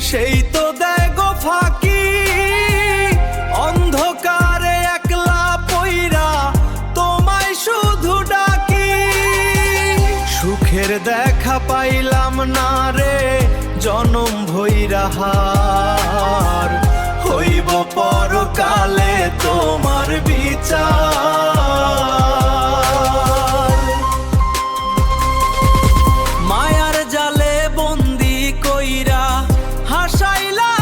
সেই তো দেয় গো ফাঁকি, অন্ধকারে একলা পইরা তোমায় শুধু ডাকি। সুখের দেখা পাইলাম না রে জনম ভইরা হার, হইব পরকালে তোমার বিচার। মায়ার জালে বন্দি কইরা হাসাইলা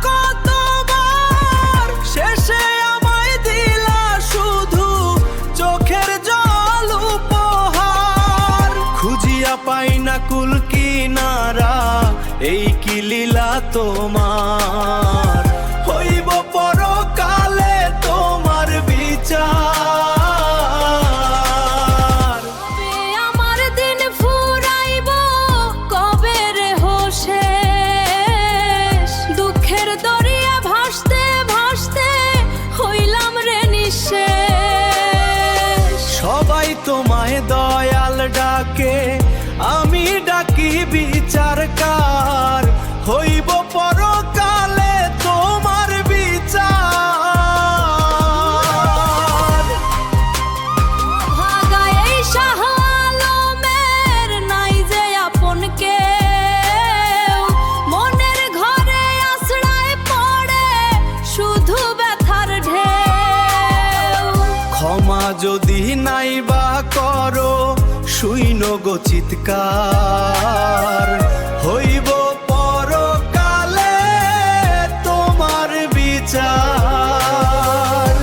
কতবার, শেষে আমায় দিলা শুধু চোখের জল উপহার। খুঁজিয়া পাই না কুল কিনারা, এই কি লীলা তোমার, হইব পরকালে তোমার বিচার। আমার দিন ফুরাইব কবে রে শেষ, দুঃখের দরিয়া ভাসতে ভাসতে হইলাম রে নিঃশেষ। সবাই তোমায় দয়াল ডাকে, আমি ডাকি বিচারকার, হইব পরকালে তোমার বিচার। ভাগা এই শাহ আলমের নাই যে আপন কেউ, মনের ঘরে আশ্রয় পড়ে শুধু ব্যথার ঢেউ। ক্ষমা যদি নাই বা করো শুইন গো চিৎকার, হইব পরকালে তোমার বিচার।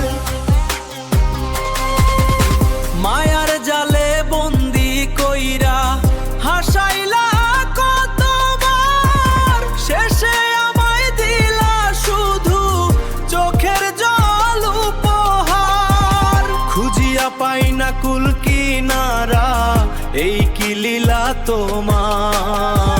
মায়ার জালে বন্দি কইরা হাসাইলা কতবার, শেষে আমায় দিলা শুধু চোখের জল উপহার। খুঁজিয়া পাই না কুল কিনারা, এই কি লীলা তোমার।